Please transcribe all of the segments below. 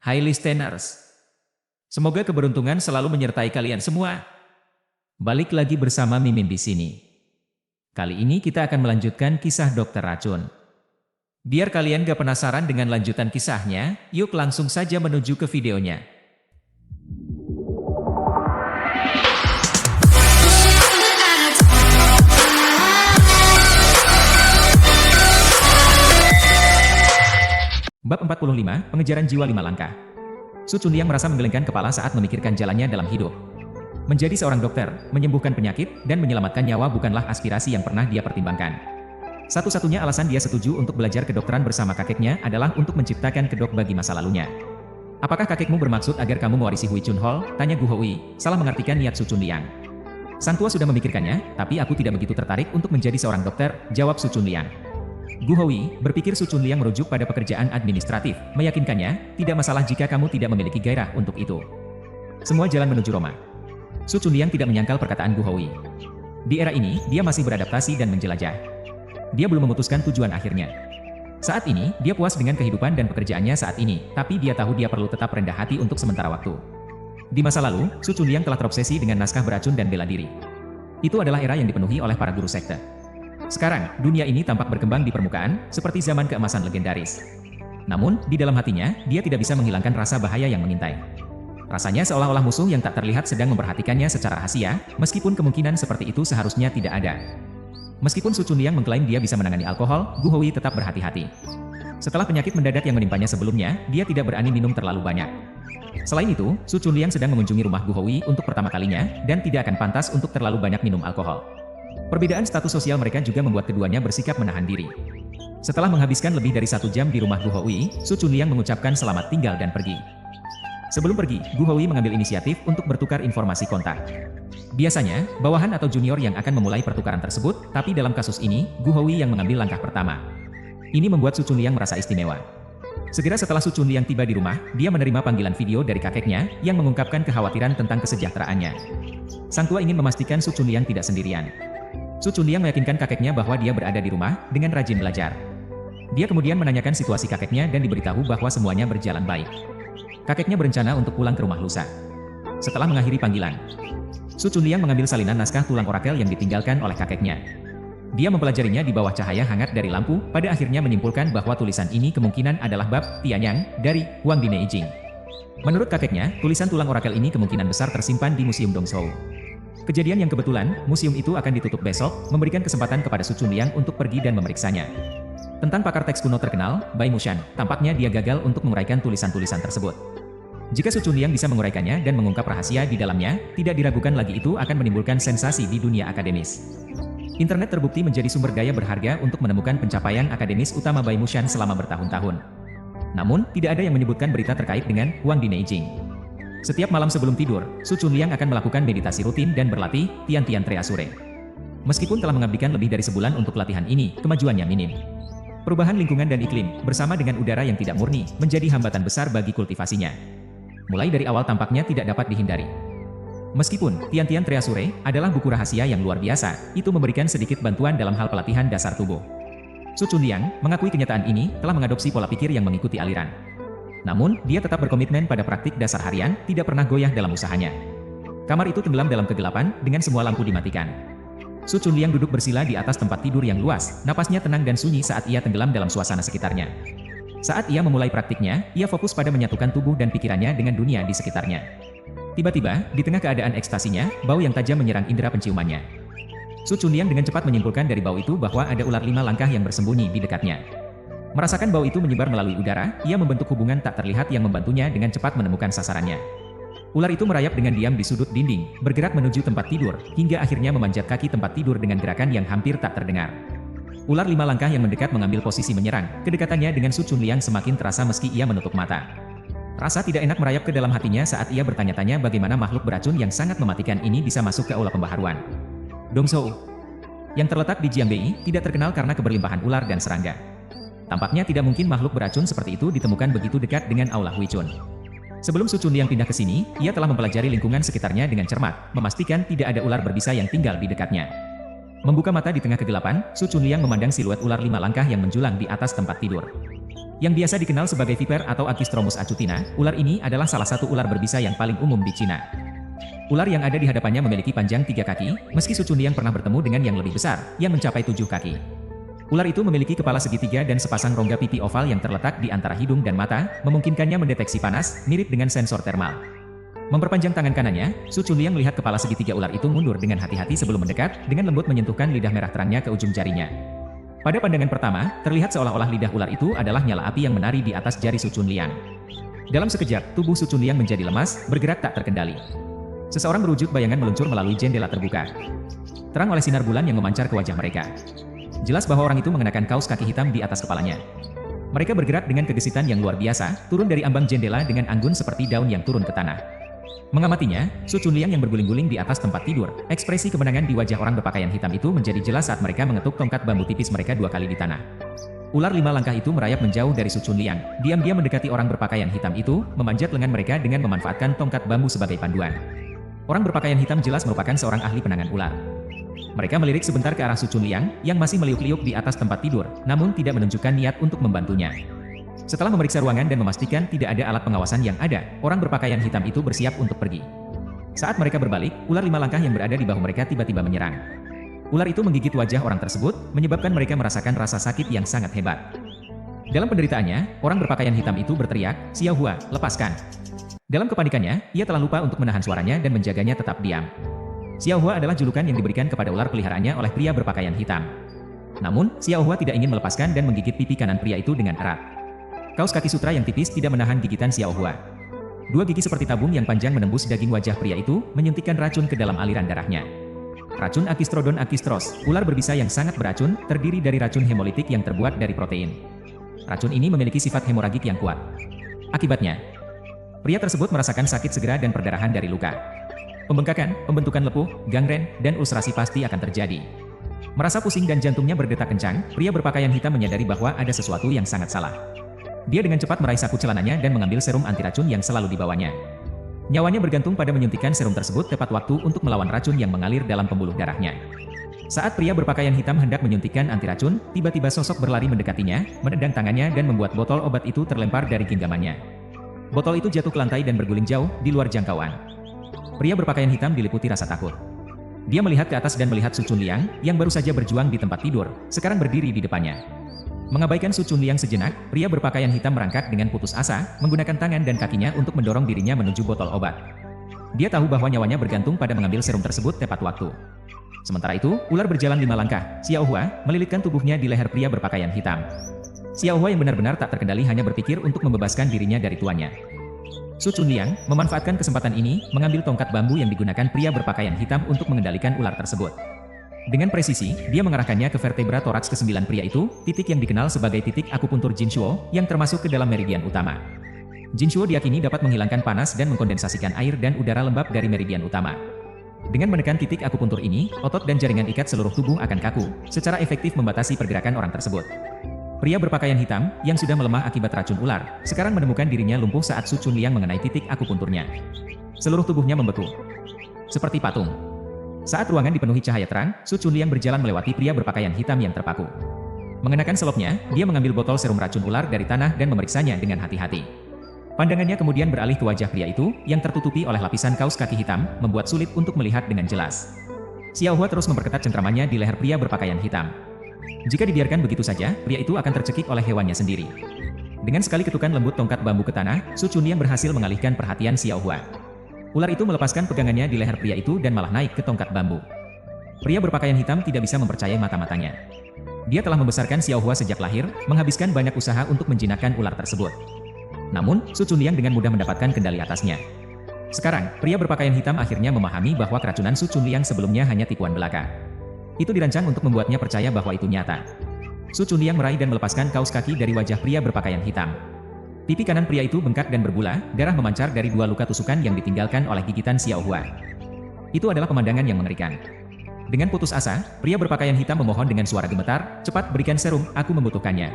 Hai listeners, semoga keberuntungan selalu menyertai kalian semua. Balik lagi bersama Mimin di sini. Kali ini kita akan melanjutkan kisah Dokter Racun. Biar kalian gak penasaran dengan lanjutan kisahnya, yuk langsung saja menuju ke videonya. Bab 45, Pengejaran Jiwa 5 Langkah. Su Chunliang merasa menggelengkan kepala saat memikirkan jalannya dalam hidup. Menjadi seorang dokter, menyembuhkan penyakit, dan menyelamatkan nyawa bukanlah aspirasi yang pernah dia pertimbangkan. Satu-satunya alasan dia setuju untuk belajar kedokteran bersama kakeknya adalah untuk menciptakan kedok bagi masa lalunya. Apakah kakekmu bermaksud agar kamu mewarisi Hui Chun Hol? Tanya Gu Hoi, salah mengartikan niat Su Chunliang. Sang tua sudah memikirkannya, tapi aku tidak begitu tertarik untuk menjadi seorang dokter, jawab Su Chunliang. Gu Hoi berpikir Su Chunliang merujuk pada pekerjaan administratif, meyakinkannya, tidak masalah jika kamu tidak memiliki gairah untuk itu. Semua jalan menuju Roma. Su Chunliang tidak menyangkal perkataan Gu Hoi. Di era ini, dia masih beradaptasi dan menjelajah. Dia belum memutuskan tujuan akhirnya. Saat ini, dia puas dengan kehidupan dan pekerjaannya saat ini, tapi dia tahu dia perlu tetap rendah hati untuk sementara waktu. Di masa lalu, Su Chunliang telah terobsesi dengan naskah beracun dan bela diri. Itu adalah era yang dipenuhi oleh para guru sekte. Sekarang, dunia ini tampak berkembang di permukaan, seperti zaman keemasan legendaris. Namun, di dalam hatinya, dia tidak bisa menghilangkan rasa bahaya yang mengintai. Rasanya seolah-olah musuh yang tak terlihat sedang memperhatikannya secara rahasia, meskipun kemungkinan seperti itu seharusnya tidak ada. Meskipun Su Chunliang mengklaim dia bisa menangani alkohol, Gu Hoi tetap berhati-hati. Setelah penyakit mendadak yang menimpanya sebelumnya, dia tidak berani minum terlalu banyak. Selain itu, Su Chunliang sedang mengunjungi rumah Gu Hoi untuk pertama kalinya, dan tidak akan pantas untuk terlalu banyak minum alkohol. Perbedaan status sosial mereka juga membuat keduanya bersikap menahan diri. Setelah menghabiskan lebih dari 1 jam di rumah Gu Hoi, Su Chunliang mengucapkan selamat tinggal dan pergi. Sebelum pergi, Gu Hoi mengambil inisiatif untuk bertukar informasi kontak. Biasanya, bawahan atau junior yang akan memulai pertukaran tersebut, tapi dalam kasus ini, Gu Hoi yang mengambil langkah pertama. Ini membuat Su Chunliang merasa istimewa. Segera setelah Su Chunliang tiba di rumah, dia menerima panggilan video dari kakeknya, yang mengungkapkan kekhawatiran tentang kesejahteraannya. Sang tua ingin memastikan Su Chunliang tidak sendirian. Su Chunliang meyakinkan kakeknya bahwa dia berada di rumah, dengan rajin belajar. Dia kemudian menanyakan situasi kakeknya dan diberitahu bahwa semuanya berjalan baik. Kakeknya berencana untuk pulang ke rumah lusa. Setelah mengakhiri panggilan, Su Chunliang mengambil salinan naskah tulang orakel yang ditinggalkan oleh kakeknya. Dia mempelajarinya di bawah cahaya hangat dari lampu, pada akhirnya menyimpulkan bahwa tulisan ini kemungkinan adalah bab Tianyang dari Huang Dine Jing. Menurut kakeknya, tulisan tulang orakel ini kemungkinan besar tersimpan di Museum Dongzhou. Kejadian yang kebetulan, museum itu akan ditutup besok, memberikan kesempatan kepada Su Chunliang untuk pergi dan memeriksanya. Tentang pakar teks kuno terkenal, Bai Mushan, tampaknya dia gagal untuk menguraikan tulisan-tulisan tersebut. Jika Su Chunliang bisa menguraikannya dan mengungkap rahasia di dalamnya, tidak diragukan lagi itu akan menimbulkan sensasi di dunia akademis. Internet terbukti menjadi sumber daya berharga untuk menemukan pencapaian akademis utama Bai Mushan selama bertahun-tahun. Namun, tidak ada yang menyebutkan berita terkait dengan Huang Dine Jing. Setiap malam sebelum tidur, Su Chunliang akan melakukan meditasi rutin dan berlatih Tian-Tian Treasure. Meskipun telah mengabdikan lebih dari sebulan untuk latihan ini, kemajuannya minim. Perubahan lingkungan dan iklim, bersama dengan udara yang tidak murni, menjadi hambatan besar bagi kultivasinya. Mulai dari awal tampaknya tidak dapat dihindari. Meskipun Tian-Tian Treasure adalah buku rahasia yang luar biasa, itu memberikan sedikit bantuan dalam hal pelatihan dasar tubuh. Su Chunliang mengakui kenyataan ini telah mengadopsi pola pikir yang mengikuti aliran. Namun, dia tetap berkomitmen pada praktik dasar harian, tidak pernah goyah dalam usahanya. Kamar itu tenggelam dalam kegelapan, dengan semua lampu dimatikan. Su Chunliang duduk bersila di atas tempat tidur yang luas, napasnya tenang dan sunyi saat ia tenggelam dalam suasana sekitarnya. Saat ia memulai praktiknya, ia fokus pada menyatukan tubuh dan pikirannya dengan dunia di sekitarnya. Tiba-tiba, di tengah keadaan ekstasinya, bau yang tajam menyerang indera penciumannya. Su Chunliang dengan cepat menyimpulkan dari bau itu bahwa ada ular 5 langkah yang bersembunyi di dekatnya. Merasakan bau itu menyebar melalui udara, ia membentuk hubungan tak terlihat yang membantunya dengan cepat menemukan sasarannya. Ular itu merayap dengan diam di sudut dinding, bergerak menuju tempat tidur, hingga akhirnya memanjat kaki tempat tidur dengan gerakan yang hampir tak terdengar. Ular 5 langkah yang mendekat mengambil posisi menyerang, kedekatannya dengan Su Chunliang semakin terasa meski ia menutup mata. Rasa tidak enak merayap ke dalam hatinya saat ia bertanya-tanya bagaimana makhluk beracun yang sangat mematikan ini bisa masuk ke aula pembaharuan Dongzhou, yang terletak di Jiangbei, tidak terkenal karena keberlimpahan ular dan serangga. Tampaknya tidak mungkin makhluk beracun seperti itu ditemukan begitu dekat dengan aula Hui Chun. Sebelum Su Chunliang pindah ke sini, ia telah mempelajari lingkungan sekitarnya dengan cermat, memastikan tidak ada ular berbisa yang tinggal di dekatnya. Membuka mata di tengah kegelapan, Su Chunliang memandang siluet ular 5 langkah yang menjulang di atas tempat tidur. Yang biasa dikenal sebagai viper atau Acistromus acutina, ular ini adalah salah satu ular berbisa yang paling umum di Cina. Ular yang ada di hadapannya memiliki panjang 3 kaki, meski Su Chunliang pernah bertemu dengan yang lebih besar, yang mencapai 7 kaki. Ular itu memiliki kepala segitiga dan sepasang rongga pipi oval yang terletak di antara hidung dan mata, memungkinkannya mendeteksi panas, mirip dengan sensor termal. Memperpanjang tangan kanannya, Su Chunliang melihat kepala segitiga ular itu mundur dengan hati-hati sebelum mendekat, dengan lembut menyentuhkan lidah merah terangnya ke ujung jarinya. Pada pandangan pertama, terlihat seolah-olah lidah ular itu adalah nyala api yang menari di atas jari Su Chunliang. Dalam sekejap, tubuh Su Chunliang menjadi lemas, bergerak tak terkendali. Seseorang berwujud bayangan meluncur melalui jendela terbuka. Terang oleh sinar bulan yang memancar ke wajah mereka. Jelas bahwa orang itu mengenakan kaos kaki hitam di atas kepalanya. Mereka bergerak dengan kegesitan yang luar biasa, turun dari ambang jendela dengan anggun seperti daun yang turun ke tanah. Mengamatinya, Su Chunliang yang berguling-guling di atas tempat tidur, ekspresi kemenangan di wajah orang berpakaian hitam itu menjadi jelas saat mereka mengetuk tongkat bambu tipis mereka 2 kali di tanah. Ular 5 langkah itu merayap menjauh dari Su Chunliang, diam-diam mendekati orang berpakaian hitam itu, memanjat lengan mereka dengan memanfaatkan tongkat bambu sebagai panduan. Orang berpakaian hitam jelas merupakan seorang ahli penangan ular. Mereka melirik sebentar ke arah Su Chunliang, yang masih meliuk-liuk di atas tempat tidur, namun tidak menunjukkan niat untuk membantunya. Setelah memeriksa ruangan dan memastikan tidak ada alat pengawasan yang ada, orang berpakaian hitam itu bersiap untuk pergi. Saat mereka berbalik, ular 5 langkah yang berada di bahu mereka tiba-tiba menyerang. Ular itu menggigit wajah orang tersebut, menyebabkan mereka merasakan rasa sakit yang sangat hebat. Dalam penderitaannya, orang berpakaian hitam itu berteriak, "Xiao Hua, lepaskan!" Dalam kepanikannya, ia telah lupa untuk menahan suaranya dan menjaganya tetap diam. Xiao Hua adalah julukan yang diberikan kepada ular peliharaannya oleh pria berpakaian hitam. Namun, Xiao Hua tidak ingin melepaskan dan menggigit pipi kanan pria itu dengan erat. Kaos kaki sutra yang tipis tidak menahan gigitan Xiao Hua. 2 gigi seperti tabung yang panjang menembus daging wajah pria itu, menyuntikkan racun ke dalam aliran darahnya. Racun Acistrodon acistros, ular berbisa yang sangat beracun, terdiri dari racun hemolitik yang terbuat dari protein. Racun ini memiliki sifat hemoragik yang kuat. Akibatnya, pria tersebut merasakan sakit segera dan perdarahan dari luka. Pembengkakan, pembentukan lepuh, gangren, dan ulcerasi pasti akan terjadi. Merasa pusing dan jantungnya berdetak kencang, pria berpakaian hitam menyadari bahwa ada sesuatu yang sangat salah. Dia dengan cepat meraih saku celananya dan mengambil serum anti racun yang selalu dibawanya. Nyawanya bergantung pada menyuntikkan serum tersebut tepat waktu untuk melawan racun yang mengalir dalam pembuluh darahnya. Saat pria berpakaian hitam hendak menyuntikkan anti racun, tiba-tiba sosok berlari mendekatinya, menendang tangannya dan membuat botol obat itu terlempar dari genggamannya. Botol itu jatuh ke lantai dan berguling jauh, di luar jangkauan. Pria berpakaian hitam diliputi rasa takut. Dia melihat ke atas dan melihat Su Chunliang, yang baru saja berjuang di tempat tidur, sekarang berdiri di depannya. Mengabaikan Su Chunliang sejenak, pria berpakaian hitam merangkak dengan putus asa, menggunakan tangan dan kakinya untuk mendorong dirinya menuju botol obat. Dia tahu bahwa nyawanya bergantung pada mengambil serum tersebut tepat waktu. Sementara itu, ular berjalan 5 langkah. Xiao Hua melilitkan tubuhnya di leher pria berpakaian hitam. Xiao Hua yang benar-benar tak terkendali hanya berpikir untuk membebaskan dirinya dari tuannya. Su Chunliang memanfaatkan kesempatan ini, mengambil tongkat bambu yang digunakan pria berpakaian hitam untuk mengendalikan ular tersebut. Dengan presisi, dia mengarahkannya ke vertebra toraks ke-9 pria itu, titik yang dikenal sebagai titik akupuntur Jinshuo, yang termasuk ke dalam meridian utama. Jinshuo diyakini dapat menghilangkan panas dan mengkondensasikan air dan udara lembab dari meridian utama. Dengan menekan titik akupuntur ini, otot dan jaringan ikat seluruh tubuh akan kaku, secara efektif membatasi pergerakan orang tersebut. Pria berpakaian hitam, yang sudah melemah akibat racun ular, sekarang menemukan dirinya lumpuh saat Su Chunliang mengenai titik akupunturnya. Seluruh tubuhnya membeku. Seperti patung. Saat ruangan dipenuhi cahaya terang, Su Chunliang berjalan melewati pria berpakaian hitam yang terpaku. Mengenakan selopnya, dia mengambil botol serum racun ular dari tanah dan memeriksanya dengan hati-hati. Pandangannya kemudian beralih ke wajah pria itu, yang tertutupi oleh lapisan kaos kaki hitam, membuat sulit untuk melihat dengan jelas. Xiao Hua terus memperketat cengkramannya di leher pria berpakaian hitam. Jika dibiarkan begitu saja, pria itu akan tercekik oleh hewannya sendiri. Dengan sekali ketukan lembut tongkat bambu ke tanah, Su Chunliang berhasil mengalihkan perhatian Xiao Hua. Ular itu melepaskan pegangannya di leher pria itu dan malah naik ke tongkat bambu. Pria berpakaian hitam tidak bisa mempercayai mata-matanya. Dia telah membesarkan Xiao Hua sejak lahir, menghabiskan banyak usaha untuk menjinakkan ular tersebut. Namun, Su Chunliang dengan mudah mendapatkan kendali atasnya. Sekarang, pria berpakaian hitam akhirnya memahami bahwa keracunan Su Chunliang sebelumnya hanya tipuan belaka. Itu dirancang untuk membuatnya percaya bahwa itu nyata. Su Chunliang meraih dan melepaskan kaos kaki dari wajah pria berpakaian hitam. Pipi kanan pria itu bengkak dan berbula, darah memancar dari 2 luka tusukan yang ditinggalkan oleh gigitan Xiao Hua. Itu adalah pemandangan yang mengerikan. Dengan putus asa, pria berpakaian hitam memohon dengan suara gemetar, "Cepat berikan serum, aku membutuhkannya."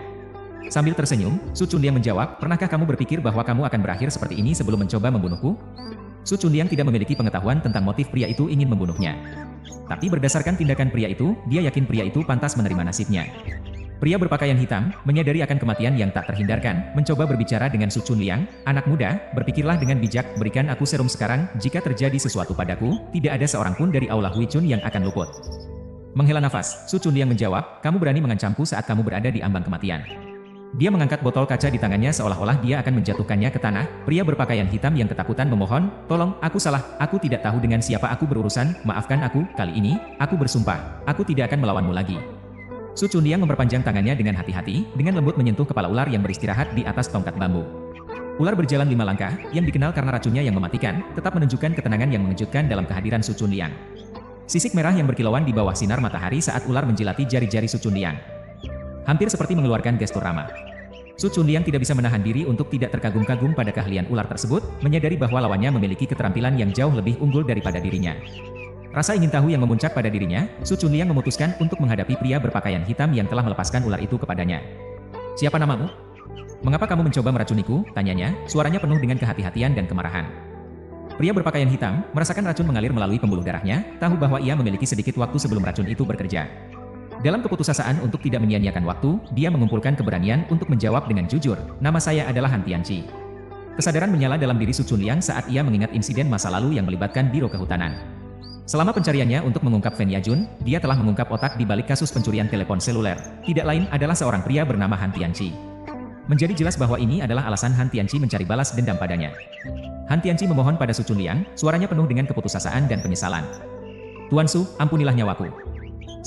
Sambil tersenyum, Su Chunliang menjawab, "Pernahkah kamu berpikir bahwa kamu akan berakhir seperti ini sebelum mencoba membunuhku?" Su Chunliang tidak memiliki pengetahuan tentang motif pria itu ingin membunuhnya. Tapi berdasarkan tindakan pria itu, dia yakin pria itu pantas menerima nasibnya. Pria berpakaian hitam, menyadari akan kematian yang tak terhindarkan, mencoba berbicara dengan Su Chunliang. Anak muda, berpikirlah dengan bijak, berikan aku serum sekarang, jika terjadi sesuatu padaku, tidak ada seorang pun dari aula Hui Chun yang akan luput. Menghela nafas, Su Chunliang menjawab, kamu berani mengancamku saat kamu berada di ambang kematian. Dia mengangkat botol kaca di tangannya seolah-olah dia akan menjatuhkannya ke tanah. Pria berpakaian hitam yang ketakutan memohon, tolong, aku salah, aku tidak tahu dengan siapa aku berurusan, maafkan aku, kali ini, aku bersumpah, aku tidak akan melawanmu lagi. Su Chunliang memperpanjang tangannya dengan hati-hati, dengan lembut menyentuh kepala ular yang beristirahat di atas tongkat bambu. Ular berjalan 5 langkah, yang dikenal karena racunnya yang mematikan, tetap menunjukkan ketenangan yang mengejutkan dalam kehadiran Su Chunliang. Sisik merah yang berkilauan di bawah sinar matahari saat ular menjilati jari-jari Su Chunliang. Hampir seperti mengeluarkan gestur ramah. Su Chunliang tidak bisa menahan diri untuk tidak terkagum-kagum pada keahlian ular tersebut, menyadari bahwa lawannya memiliki keterampilan yang jauh lebih unggul daripada dirinya. Rasa ingin tahu yang memuncak pada dirinya, Su Chunliang memutuskan untuk menghadapi pria berpakaian hitam yang telah melepaskan ular itu kepadanya. Siapa namamu? Mengapa kamu mencoba meracuniku? Tanyanya, suaranya penuh dengan kehati-hatian dan kemarahan. Pria berpakaian hitam, merasakan racun mengalir melalui pembuluh darahnya, tahu bahwa ia memiliki sedikit waktu sebelum racun itu bekerja. Dalam keputusasaan untuk tidak menyia-nyiakan waktu, dia mengumpulkan keberanian untuk menjawab dengan jujur, nama saya adalah Han Tianqi. Kesadaran menyala dalam diri Su Chunliang saat ia mengingat insiden masa lalu yang melibatkan biro kehutanan. Selama pencariannya untuk mengungkap Fen Yajun, dia telah mengungkap otak di balik kasus pencurian telepon seluler. Tidak lain adalah seorang pria bernama Han Tianqi. Menjadi jelas bahwa ini adalah alasan Han Tianqi mencari balas dendam padanya. Han Tianqi memohon pada Su Chunliang, suaranya penuh dengan keputusasaan dan penyesalan. Tuan Su, ampunilah nyawaku.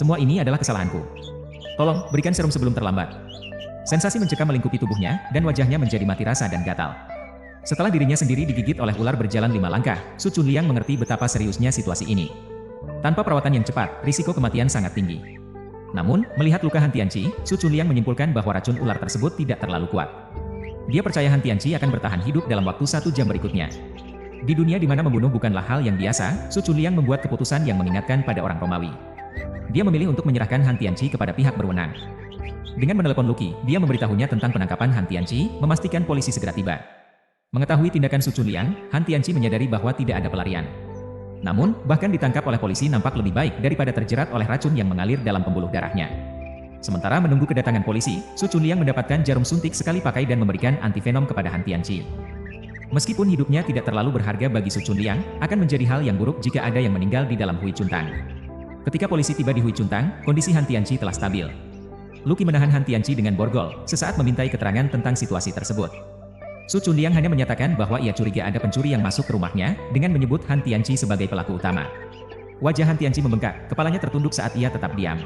Semua ini adalah kesalahanku. Tolong, berikan serum sebelum terlambat. Sensasi mencekam melingkupi tubuhnya, dan wajahnya menjadi mati rasa dan gatal. Setelah dirinya sendiri digigit oleh ular berjalan 5 langkah, Su Chunliang mengerti betapa seriusnya situasi ini. Tanpa perawatan yang cepat, risiko kematian sangat tinggi. Namun, melihat luka Han Tianqi, Su Chunliang menyimpulkan bahwa racun ular tersebut tidak terlalu kuat. Dia percaya Han Tianqi akan bertahan hidup dalam waktu 1 jam berikutnya. Di dunia di mana membunuh bukanlah hal yang biasa, Su Chunliang membuat keputusan yang mengingatkan pada orang Romawi. Dia memilih untuk menyerahkan Han Tianqi kepada pihak berwenang. Dengan menelepon Luqi, dia memberitahunya tentang penangkapan Han Tianqi, memastikan polisi segera tiba. Mengetahui tindakan Su Chunliang, Han Tianqi menyadari bahwa tidak ada pelarian. Namun, bahkan ditangkap oleh polisi nampak lebih baik daripada terjerat oleh racun yang mengalir dalam pembuluh darahnya. Sementara menunggu kedatangan polisi, Su Chunliang mendapatkan jarum suntik sekali pakai dan memberikan antivenom kepada Han Tianqi. Meskipun hidupnya tidak terlalu berharga bagi Su Chunliang, akan menjadi hal yang buruk jika ada yang meninggal di dalam Hui Chuntang. Ketika polisi tiba di Hui Chuntang, kondisi Han Tianqi telah stabil. Luqi menahan Han Tianqi dengan borgol, sesaat memintai keterangan tentang situasi tersebut. Su Chunliang hanya menyatakan bahwa ia curiga ada pencuri yang masuk ke rumahnya, dengan menyebut Han Tianqi sebagai pelaku utama. Wajah Han Tianqi membengkak, kepalanya tertunduk saat ia tetap diam.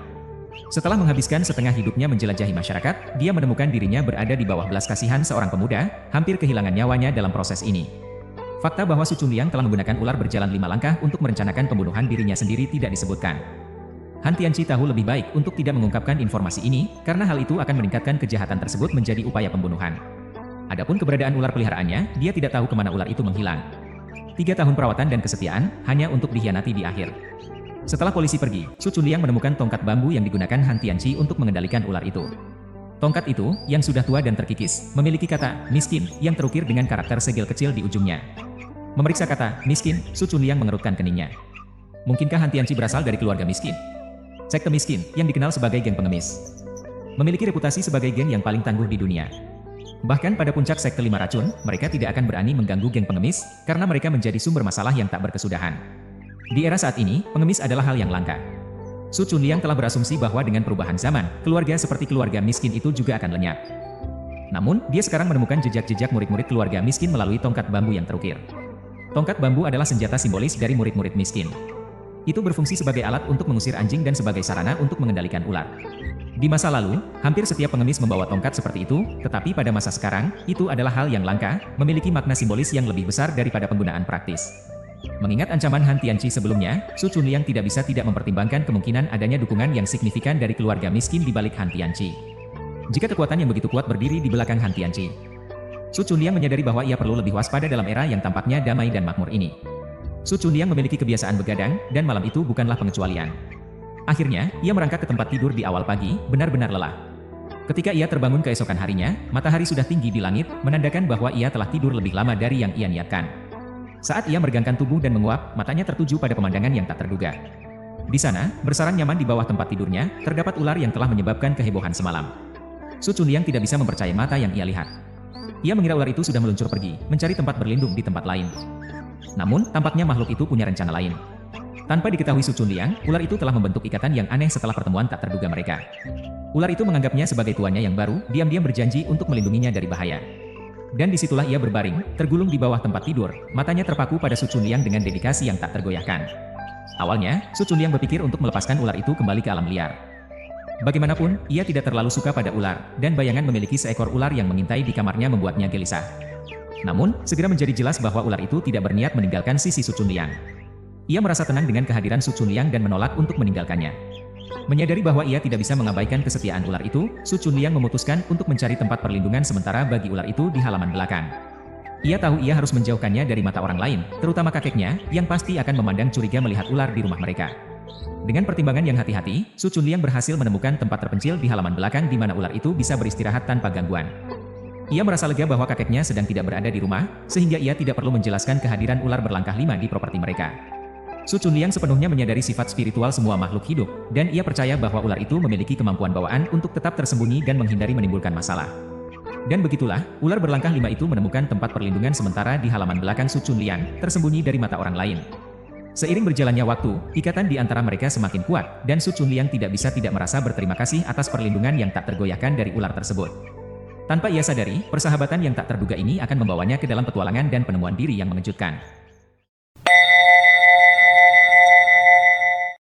Setelah menghabiskan setengah hidupnya menjelajahi masyarakat, dia menemukan dirinya berada di bawah belas kasihan seorang pemuda, hampir kehilangan nyawanya dalam proses ini. Fakta bahwa Su Chunliang telah menggunakan ular berjalan 5 langkah untuk merencanakan pembunuhan dirinya sendiri tidak disebutkan. Han Tianqi tahu lebih baik untuk tidak mengungkapkan informasi ini, karena hal itu akan meningkatkan kejahatan tersebut menjadi upaya pembunuhan. Adapun keberadaan ular peliharaannya, dia tidak tahu kemana ular itu menghilang. 3 tahun perawatan dan kesetiaan, hanya untuk dikhianati di akhir. Setelah polisi pergi, Su Chunliang menemukan tongkat bambu yang digunakan Han Tianqi untuk mengendalikan ular itu. Tongkat itu, yang sudah tua dan terkikis, memiliki kata miskin yang terukir dengan karakter segel kecil di ujungnya. Memeriksa kata miskin, Su Chunliang mengerutkan keningnya. Mungkinkah Han Tianqi berasal dari keluarga miskin? Sekte miskin, yang dikenal sebagai geng pengemis. Memiliki reputasi sebagai geng yang paling tangguh di dunia. Bahkan pada puncak sekte 5 racun, mereka tidak akan berani mengganggu geng pengemis, karena mereka menjadi sumber masalah yang tak berkesudahan. Di era saat ini, pengemis adalah hal yang langka. Su Chunliang telah berasumsi bahwa dengan perubahan zaman, keluarga seperti keluarga miskin itu juga akan lenyap. Namun, dia sekarang menemukan jejak-jejak murid-murid keluarga miskin melalui tongkat bambu yang terukir. Tongkat bambu adalah senjata simbolis dari murid-murid miskin. Itu berfungsi sebagai alat untuk mengusir anjing dan sebagai sarana untuk mengendalikan ular. Di masa lalu, hampir setiap pengemis membawa tongkat seperti itu, tetapi pada masa sekarang, itu adalah hal yang langka, memiliki makna simbolis yang lebih besar daripada penggunaan praktis. Mengingat ancaman Han Tianqi sebelumnya, Su Chunliang tidak bisa tidak mempertimbangkan kemungkinan adanya dukungan yang signifikan dari keluarga miskin di balik Han Tianqi. Jika kekuatan yang begitu kuat berdiri di belakang Han Tianqi, Su Chunliang menyadari bahwa ia perlu lebih waspada dalam era yang tampaknya damai dan makmur ini. Su Chunliang memiliki kebiasaan begadang, dan malam itu bukanlah pengecualian. Akhirnya, ia merangkak ke tempat tidur di awal pagi, benar-benar lelah. Ketika ia terbangun keesokan harinya, matahari sudah tinggi di langit, menandakan bahwa ia telah tidur lebih lama dari yang ia niatkan. Saat ia meregangkan tubuh dan menguap, matanya tertuju pada pemandangan yang tak terduga. Di sana, bersarang nyaman di bawah tempat tidurnya, terdapat ular yang telah menyebabkan kehebohan semalam. Su Chunliang tidak bisa mempercayai mata yang ia lihat. Ia mengira ular itu sudah meluncur pergi, mencari tempat berlindung di tempat lain. Namun, tampaknya makhluk itu punya rencana lain. Tanpa diketahui Su Chunliang, ular itu telah membentuk ikatan yang aneh setelah pertemuan tak terduga mereka. Ular itu menganggapnya sebagai tuannya yang baru, diam-diam berjanji untuk melindunginya dari bahaya. Dan disitulah ia berbaring, tergulung di bawah tempat tidur, matanya terpaku pada Su Chunliang dengan dedikasi yang tak tergoyahkan. Awalnya, Su Chunliang berpikir untuk melepaskan ular itu kembali ke alam liar. Bagaimanapun, ia tidak terlalu suka pada ular, dan bayangan memiliki seekor ular yang mengintai di kamarnya membuatnya gelisah. Namun, segera menjadi jelas bahwa ular itu tidak berniat meninggalkan sisi Su Chunliang. Ia merasa tenang dengan kehadiran Su Chunliang dan menolak untuk meninggalkannya. Menyadari bahwa ia tidak bisa mengabaikan kesetiaan ular itu, Su Chunliang memutuskan untuk mencari tempat perlindungan sementara bagi ular itu di halaman belakang. Ia tahu ia harus menjauhkannya dari mata orang lain, terutama kakeknya, yang pasti akan memandang curiga melihat ular di rumah mereka. Dengan pertimbangan yang hati-hati, Su Chunliang berhasil menemukan tempat terpencil di halaman belakang di mana ular itu bisa beristirahat tanpa gangguan. Ia merasa lega bahwa kakeknya sedang tidak berada di rumah, sehingga ia tidak perlu menjelaskan kehadiran ular berlangkah 5 di properti mereka. Su Chunliang sepenuhnya menyadari sifat spiritual semua makhluk hidup, dan ia percaya bahwa ular itu memiliki kemampuan bawaan untuk tetap tersembunyi dan menghindari menimbulkan masalah. Dan begitulah, ular berlangkah 5 itu menemukan tempat perlindungan sementara di halaman belakang Su Chunliang, tersembunyi dari mata orang lain. Seiring berjalannya waktu, ikatan di antara mereka semakin kuat, dan Su Chunliang tidak bisa tidak merasa berterima kasih atas perlindungan yang tak tergoyahkan dari ular tersebut. Tanpa ia sadari, persahabatan yang tak terduga ini akan membawanya ke dalam petualangan dan penemuan diri yang mengejutkan.